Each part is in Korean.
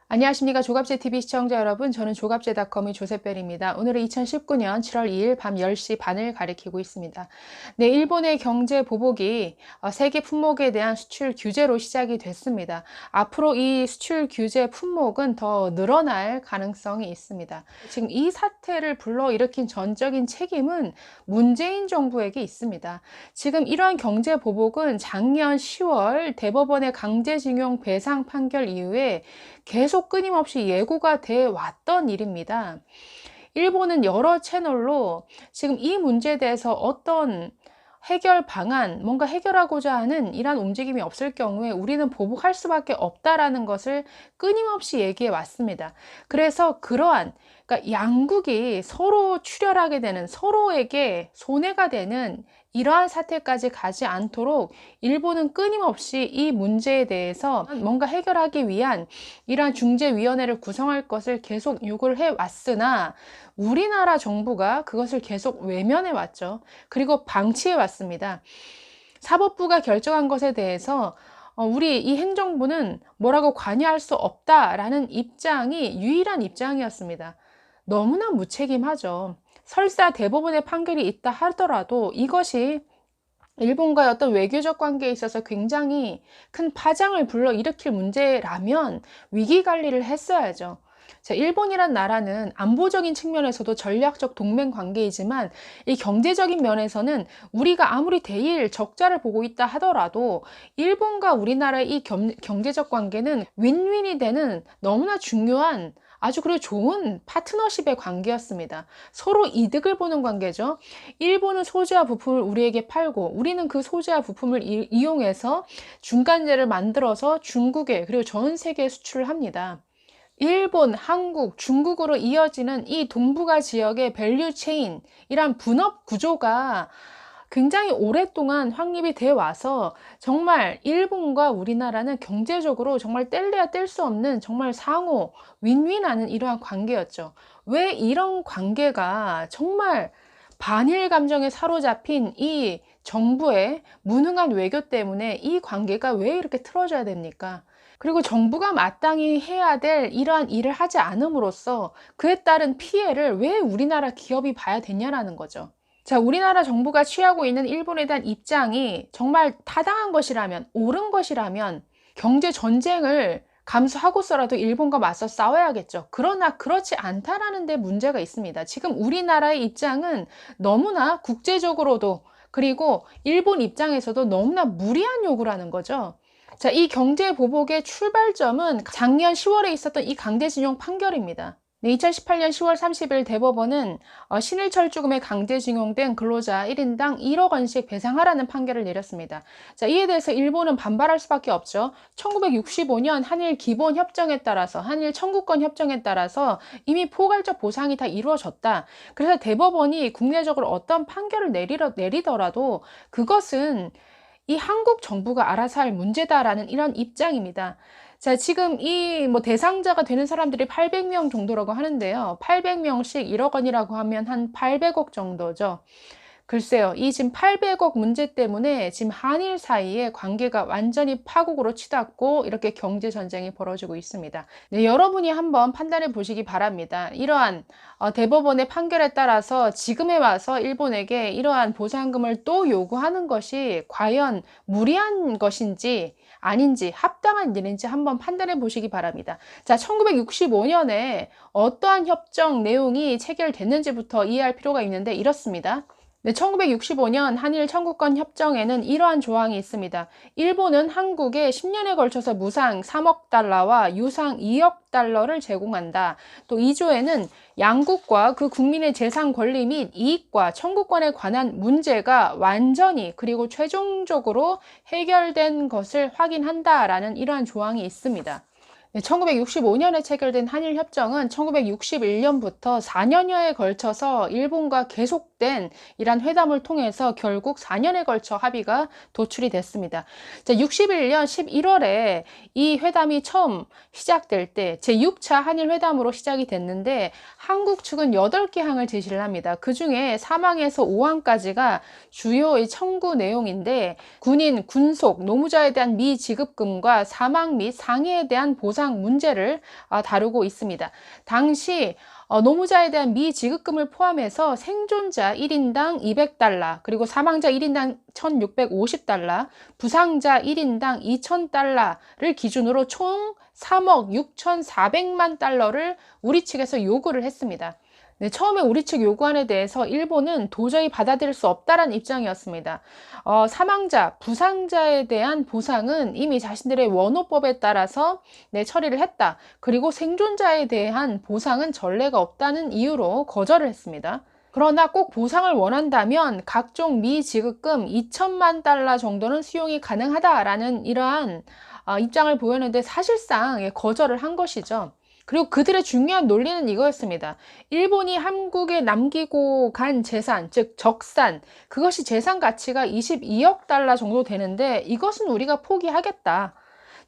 안녕하십니까. 조갑제TV 시청자 여러분. 저는 조갑제닷컴의 조세벨입니다. 오늘은 2019년 7월 2일 밤 10시 반을 가리키고 있습니다. 네, 일본의 경제 보복이 세계 품목에 대한 수출 규제로 시작이 됐습니다. 앞으로 이 수출 규제 품목은 더 늘어날 가능성이 있습니다. 지금 이 사태를 불러일으킨 전적인 책임은 문재인 정부에게 있습니다. 지금 이러한 경제 보복은 작년 10월 대법원의 강제징용 배상 판결 이후에 계속 끊임없이 예고가 돼 왔던 일입니다. 일본은 여러 채널로 지금 이 문제에 대해서 어떤 해결 방안, 뭔가 해결하고자 하는 이러한 움직임이 없을 경우에 우리는 보복할 수밖에 없다라는 것을 끊임없이 얘기해 왔습니다. 그래서 그러니까 양국이 서로 출혈하게 되는, 서로에게 손해가 되는 이러한 사태까지 가지 않도록 일본은 끊임없이 이 문제에 대해서 뭔가 해결하기 위한 이러한 중재위원회를 구성할 것을 계속 요구를 해왔으나 우리나라 정부가 그것을 계속 외면해 왔죠. 그리고 방치해 왔습니다. 사법부가 결정한 것에 대해서 우리 이 행정부는 뭐라고 관여할 수 없다라는 입장이 유일한 입장이었습니다. 너무나 무책임하죠. 설사 대법원의 판결이 있다 하더라도 이것이 일본과의 어떤 외교적 관계에 있어서 굉장히 큰 파장을 불러일으킬 문제라면 위기 관리를 했어야죠. 자, 일본이란 나라는 안보적인 측면에서도 전략적 동맹 관계이지만 이 경제적인 면에서는 우리가 아무리 대일 적자를 보고 있다 하더라도 일본과 우리나라의 이 경제적 관계는 윈윈이 되는 너무나 중요한 아주 그리고 좋은 파트너십의 관계였습니다. 서로 이득을 보는 관계죠. 일본은 소재와 부품을 우리에게 팔고 우리는 그 소재와 부품을 이용해서 중간재를 만들어서 중국에 그리고 전 세계에 수출을 합니다. 일본, 한국, 중국으로 이어지는 이 동북아 지역의 밸류 체인, 이란 분업 구조가 굉장히 오랫동안 확립이 되어 와서 정말 일본과 우리나라는 경제적으로 정말 뗄래야 뗄 수 없는 정말 상호 윈윈하는 이러한 관계였죠. 왜 이런 관계가 정말 반일 감정에 사로잡힌 이 정부의 무능한 외교 때문에 이 관계가 왜 이렇게 틀어져야 됩니까? 그리고 정부가 마땅히 해야 될 이러한 일을 하지 않음으로써 그에 따른 피해를 왜 우리나라 기업이 봐야 되냐라는 거죠. 자, 우리나라 정부가 취하고 있는 일본에 대한 입장이 정말 타당한 것이라면, 옳은 것이라면 경제 전쟁을 감수하고서라도 일본과 맞서 싸워야겠죠. 그러나 그렇지 않다라는 데 문제가 있습니다. 지금 우리나라의 입장은 너무나 국제적으로도 그리고 일본 입장에서도 너무나 무리한 요구라는 거죠. 자, 이 경제 보복의 출발점은 작년 10월에 있었던 이 강제징용 판결입니다. 네, 2018년 10월 30일 대법원은 신일철 죽음에 강제징용된 근로자 1인당 1억 원씩 배상하라는 판결을 내렸습니다. 자, 이에 대해서 일본은 반발할 수밖에 없죠. 1965년 한일 기본 협정에 따라서 한일 청구권 협정에 따라서 이미 포괄적 보상이 다 이루어졌다. 그래서 대법원이 국내적으로 어떤 판결을 내리더라도 그것은 이 한국 정부가 알아서 할 문제다라는 이런 입장입니다. 자, 지금 이 대상자가 되는 사람들이 800명 정도라고 하는데요. 800명씩 1억 원이라고 하면 한 800억 정도죠. 글쎄요, 이 지금 800억 문제 때문에 지금 한일 사이의 관계가 완전히 파국으로 치닫고 이렇게 경제 전쟁이 벌어지고 있습니다. 네, 여러분이 한번 판단해 보시기 바랍니다. 이러한 대법원의 판결에 따라서 지금에 와서 일본에게 이러한 보상금을 또 요구하는 것이 과연 무리한 것인지 아닌지 합당한 일인지 한번 판단해 보시기 바랍니다. 자, 1965년에 어떠한 협정 내용이 체결됐는지부터 이해할 필요가 있는데 이렇습니다. 네, 1965년 한일 청구권 협정에는 이러한 조항이 있습니다. 일본은 한국에 10년에 걸쳐서 무상 3억 달러와 유상 2억 달러를 제공한다. 또 2조에는 양국과 그 국민의 재산 권리 및 이익과 청구권에 관한 문제가 완전히 그리고 최종적으로 해결된 것을 확인한다라는 이러한 조항이 있습니다. 1965년에 체결된 한일협정은 1961년부터 4년여에 걸쳐서 일본과 계속 계속된 이란 회담을 통해서 결국 4년에 걸쳐 합의가 도출이 됐습니다. 자, 61년 11월에 이 회담이 처음 시작될 때 제6차 한일 회담으로 시작이 됐는데 한국 측은 8개 항을 제시를 합니다. 그 중에 3항에서 5항까지가 주요 청구 내용인데 군인, 군속, 노무자에 대한 미지급금과 사망 및 상해에 대한 보상 문제를 다루고 있습니다. 당시 노무자에 대한 미지급금을 포함해서 생존자 1인당 200달러, 그리고 사망자 1인당 1650달러, 부상자 1인당 2000달러를 기준으로 총 3억 6,400만 달러를 우리 측에서 요구를 했습니다. 네, 처음에 우리 측 요구안에 대해서 일본은 도저히 받아들일 수 없다라는 입장이었습니다. 사망자, 부상자에 대한 보상은 이미 자신들의 원호법에 따라서 처리를 했다. 그리고 생존자에 대한 보상은 전례가 없다는 이유로 거절을 했습니다. 그러나 꼭 보상을 원한다면 각종 미지급금 2천만 달러 정도는 수용이 가능하다라는 이러한 입장을 보였는데 사실상 거절을 한 것이죠. 그리고 그들의 중요한 논리는 이거였습니다. 일본이 한국에 남기고 간 재산, 즉 적산, 그것이 재산 가치가 22억 달러 정도 되는데 이것은 우리가 포기하겠다.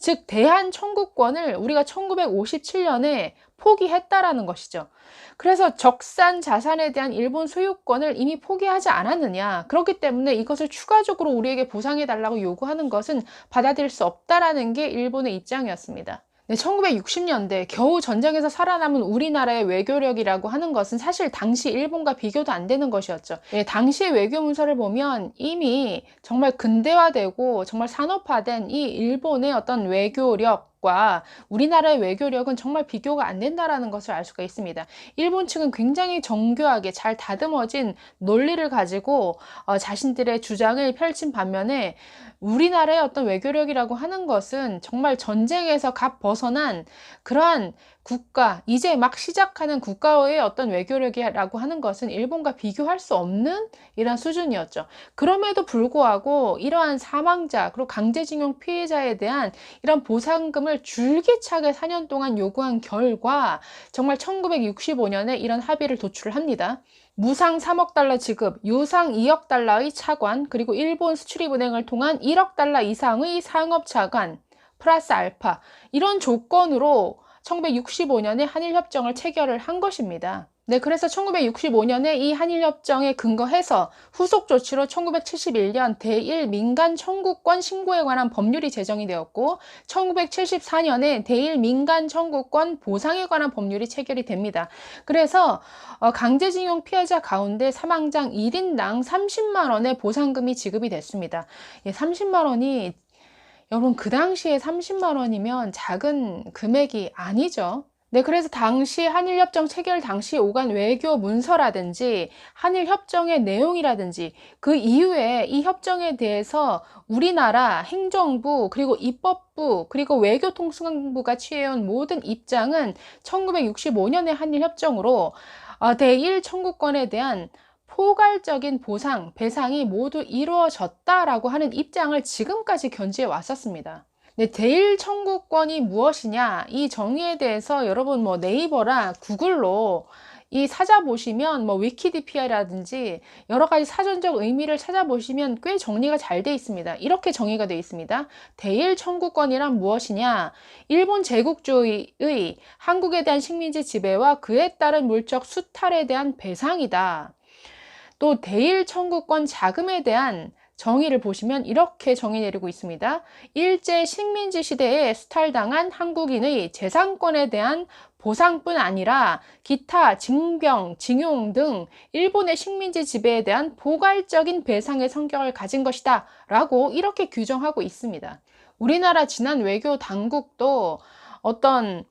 즉 대한 청구권을 우리가 1957년에 포기했다라는 것이죠. 그래서 적산 자산에 대한 일본 소유권을 이미 포기하지 않았느냐. 그렇기 때문에 이것을 추가적으로 우리에게 보상해 달라고 요구하는 것은 받아들일 수 없다라는 게 일본의 입장이었습니다. 네, 1960년대 겨우 전쟁에서 살아남은 우리나라의 외교력이라고 하는 것은 사실 당시 일본과 비교도 안 되는 것이었죠. 네, 당시의 외교 문서를 보면 이미 정말 근대화되고 정말 산업화된 이 일본의 어떤 외교력과 우리나라의 외교력은 정말 비교가 안 된다라는 것을 알 수가 있습니다. 일본 측은 굉장히 정교하게 잘 다듬어진 논리를 가지고 자신들의 주장을 펼친 반면에 우리나라의 어떤 외교력이라고 하는 것은 정말 전쟁에서 갓 벗어난 그러한 국가, 이제 막 시작하는 국가의 어떤 외교력이라고 하는 것은 일본과 비교할 수 없는 이런 수준이었죠. 그럼에도 불구하고 이러한 사망자 그리고 강제징용 피해자에 대한 이런 보상금을 줄기차게 4년 동안 요구한 결과 정말 1965년에 이런 합의를 도출합니다. 무상 3억 달러 지급, 유상 2억 달러의 차관, 그리고 일본 수출입은행을 통한 1억 달러 이상의 상업 차관, 플러스 알파, 이런 조건으로 1965년에 한일협정을 체결을 한 것입니다. 네, 그래서 1965년에 이 한일협정에 근거해서 후속 조치로 1971년 대일 민간 청구권 신고에 관한 법률이 제정이 되었고 1974년에 대일 민간 청구권 보상에 관한 법률이 체결이 됩니다. 그래서 강제징용 피해자 가운데 사망자 1인당 30만 원의 보상금이 지급이 됐습니다. 30만 원이 여러분 그 당시에 30만 원이면 작은 금액이 아니죠. 네, 그래서 당시 한일협정 체결 당시 오간 외교 문서라든지 한일협정의 내용이라든지 그 이후에 이 협정에 대해서 우리나라 행정부 그리고 입법부 그리고 외교통상부가 취해온 모든 입장은 1965년의 한일협정으로 대일 청구권에 대한 포괄적인 보상, 배상이 모두 이루어졌다라고 하는 입장을 지금까지 견지해 왔었습니다. 네, 대일 청구권이 무엇이냐 이 정의에 대해서 여러분 네이버랑 구글로 찾아보시면 위키디피아라든지 여러 가지 사전적 의미를 찾아보시면 꽤 정리가 잘 돼 있습니다. 이렇게 정의가 되어 있습니다. 대일 청구권이란 무엇이냐? 일본 제국주의의 한국에 대한 식민지 지배와 그에 따른 물적 수탈에 대한 배상이다. 또 대일 청구권 자금에 대한 정의를 보시면 이렇게 정의 내리고 있습니다. 일제 식민지 시대에 수탈당한 한국인의 재산권에 대한 보상뿐 아니라 기타 징병, 징용 등 일본의 식민지 지배에 대한 포괄적인 배상의 성격을 가진 것이다 라고 이렇게 규정하고 있습니다. 우리나라 지난 외교 당국도 어떤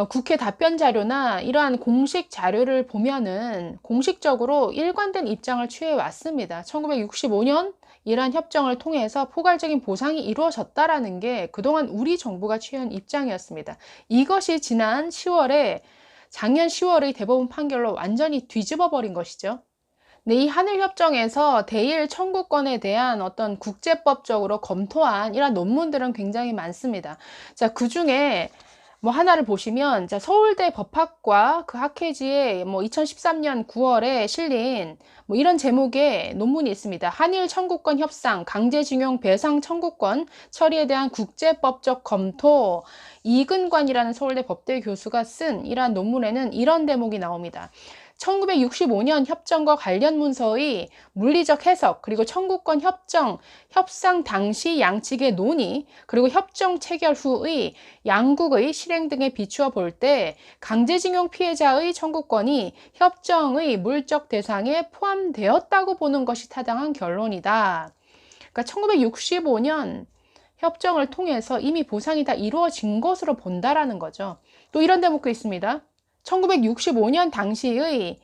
국회 답변 자료나 이러한 공식 자료를 보면은 공식적으로 일관된 입장을 취해 왔습니다. 1965년 이러한 협정을 통해서 포괄적인 보상이 이루어졌다라는 게 그동안 우리 정부가 취한 입장이었습니다. 이것이 지난 10월에 작년 10월의 대법원 판결로 완전히 뒤집어 버린 것이죠. 네, 이 한일협정에서 대일 청구권에 대한 어떤 국제법적으로 검토한 이런 논문들은 굉장히 많습니다. 자, 그 중에 뭐 하나를 보시면, 자, 서울대 법학과 그 학회지에 뭐 2013년 9월에 실린 뭐 이런 제목의 논문이 있습니다. 한일 청구권 협상, 강제징용 배상 청구권 처리에 대한 국제법적 검토. 이근관이라는 서울대 법대 교수가 쓴 이러한 논문에는 이런 대목이 나옵니다. 1965년 협정과 관련 문서의 물리적 해석, 그리고 청구권 협상 당시 양측의 논의, 그리고 협정 체결 후의 양국의 실행 등에 비추어 볼 때 강제징용 피해자의 청구권이 협정의 물적 대상에 포함되었다고 보는 것이 타당한 결론이다. 그러니까 1965년 협정을 통해서 이미 보상이 다 이루어진 것으로 본다라는 거죠. 또 이런 대목도 있습니다. 1965년 당시의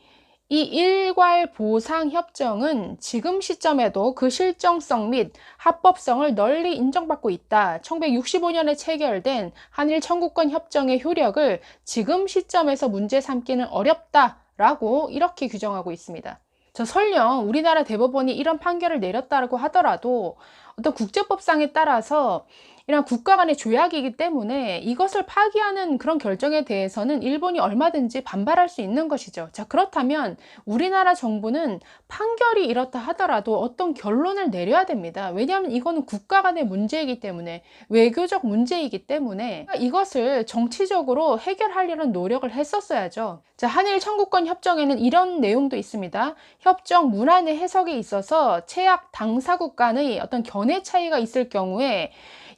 이 일괄 보상 협정은 지금 시점에도 그 실정성 및 합법성을 널리 인정받고 있다. 1965년에 체결된 한일 청구권 협정의 효력을 지금 시점에서 문제 삼기는 어렵다라고 이렇게 규정하고 있습니다. 설령 우리나라 대법원이 이런 판결을 내렸다고 하더라도 어떤 국제법상에 따라서 이런 국가 간의 조약이기 때문에 이것을 파기하는 그런 결정에 대해서는 일본이 얼마든지 반발할 수 있는 것이죠. 자, 그렇다면 우리나라 정부는 판결이 이렇다 하더라도 어떤 결론을 내려야 됩니다. 왜냐하면 이거는 국가 간의 문제이기 때문에, 외교적 문제이기 때문에 이것을 정치적으로 해결하려는 노력을 했었어야죠. 자, 한일 청구권 협정에는 이런 내용도 있습니다. 협정 문안의 해석에 있어서 채약 당사국 간의 어떤 견해 차이가 있을 경우에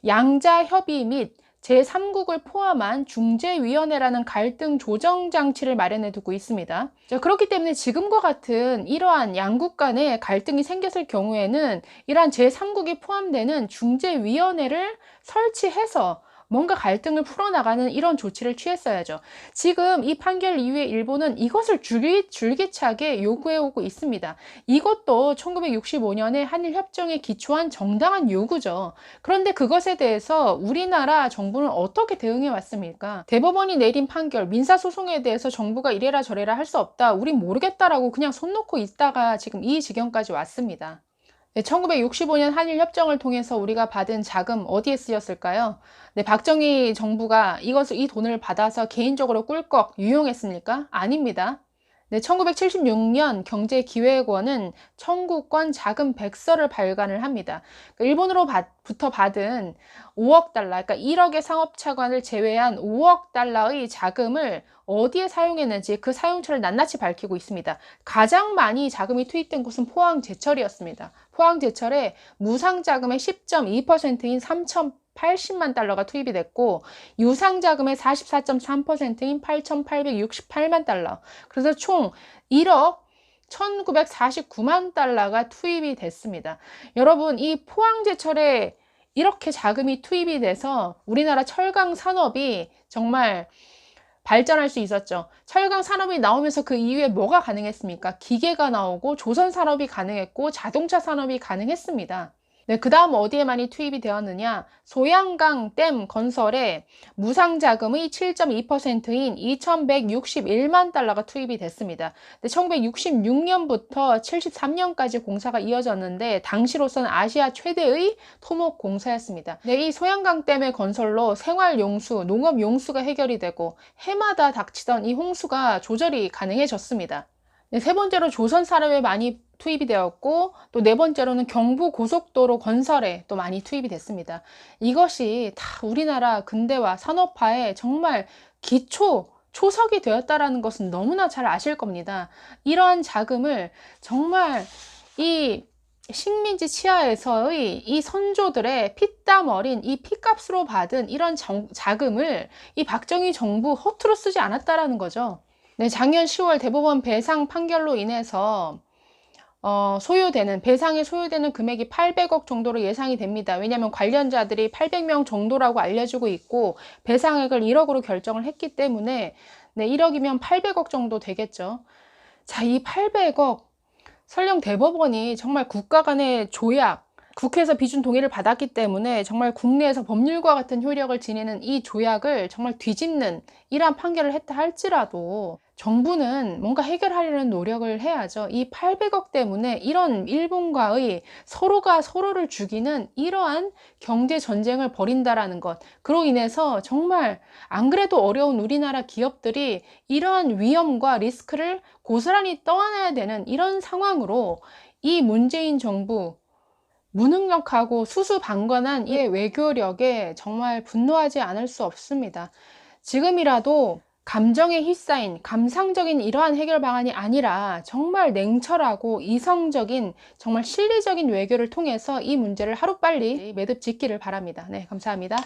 양자 협의 및 제3국을 포함한 중재위원회라는 갈등 조정 장치를 마련해 두고 있습니다. 자, 그렇기 때문에 지금과 같은 이러한 양국 간의 갈등이 생겼을 경우에는 이러한 제3국이 포함되는 중재위원회를 설치해서 뭔가 갈등을 풀어나가는 이런 조치를 취했어야죠. 지금 이 판결 이후에 일본은 이것을 줄기차게 요구해오고 있습니다. 이것도 1965년에 한일협정에 기초한 정당한 요구죠. 그런데 그것에 대해서 우리나라 정부는 어떻게 대응해 왔습니까? 대법원이 내린 판결, 민사소송에 대해서 정부가 이래라 저래라 할 수 없다, 우린 모르겠다라고 그냥 손 놓고 있다가 지금 이 지경까지 왔습니다. 1965년 한일협정을 통해서 우리가 받은 자금 어디에 쓰였을까요? 네, 박정희 정부가 이 돈을 받아서 개인적으로 꿀꺽 유용했습니까? 아닙니다. 네, 1976년 경제기획원은 청구권 자금 백서를 발간을 합니다. 그러니까 일본으로부터 받은 5억 달러, 그러니까 1억의 상업차관을 제외한 5억 달러의 자금을 어디에 사용했는지 그 사용처를 낱낱이 밝히고 있습니다. 가장 많이 자금이 투입된 곳은 포항제철이었습니다. 포항제철에 무상자금의 10.2%인 3,080만 달러가 투입이 됐고, 유상자금의 44.3%인 8,868만 달러. 그래서 총 1억 1,949만 달러가 투입이 됐습니다. 여러분, 이 포항제철에 이렇게 자금이 투입이 돼서 우리나라 철강 산업이 정말 발전할 수 있었죠. 철강 산업이 나오면서 그 이후에 뭐가 가능했습니까? 기계가 나오고 조선 산업이 가능했고 자동차 산업이 가능했습니다. 네, 그 다음 어디에 많이 투입이 되었느냐? 소양강 댐 건설에 무상자금의 7.2%인 2,161만 달러가 투입이 됐습니다. 1966년부터 73년까지 공사가 이어졌는데 당시로서는 아시아 최대의 토목 공사였습니다. 네, 이 소양강 댐의 건설로 생활용수, 농업용수가 해결이 되고 해마다 닥치던 이 홍수가 조절이 가능해졌습니다. 네, 세 번째로 조선 산업에 많이 투입이 되었고, 또 네 번째로는 경부고속도로 건설에 또 많이 투입이 됐습니다. 이것이 다 우리나라 근대화 산업화에 정말 초석이 되었다라는 것은 너무나 잘 아실 겁니다. 이러한 자금을 정말 이 식민지 치하에서의 이 선조들의 피땀 어린 이 피값으로 받은 이런 자금을 이 박정희 정부 허투루 쓰지 않았다라는 거죠. 네, 작년 10월 대법원 배상 판결로 인해서 배상에 소요되는 금액이 800억 정도로 예상이 됩니다. 왜냐하면 관련자들이 800명 정도라고 알려지고 있고 배상액을 1억으로 결정을 했기 때문에, 네, 1억이면 800억 정도 되겠죠. 자, 이 800억, 설령 대법원이 정말 국가 간의 조약, 국회에서 비준 동의를 받았기 때문에 정말 국내에서 법률과 같은 효력을 지니는 이 조약을 정말 뒤집는 이러한 판결을 했다 할지라도 정부는 뭔가 해결하려는 노력을 해야죠. 이 800억 때문에 이런 일본과의 서로가 서로를 죽이는 이러한 경제 전쟁을 벌인다라는 것. 그로 인해서 정말 안 그래도 어려운 우리나라 기업들이 이러한 위험과 리스크를 고스란히 떠안아야 되는 이런 상황으로 이 문재인 정부 무능력하고 수수방관한 이 외교력에 정말 분노하지 않을 수 없습니다. 지금이라도 감정에 휩싸인 감상적인 이러한 해결 방안이 아니라 정말 냉철하고 이성적인 정말 실리적인 외교를 통해서 이 문제를 하루빨리 매듭 짓기를 바랍니다. 네, 감사합니다.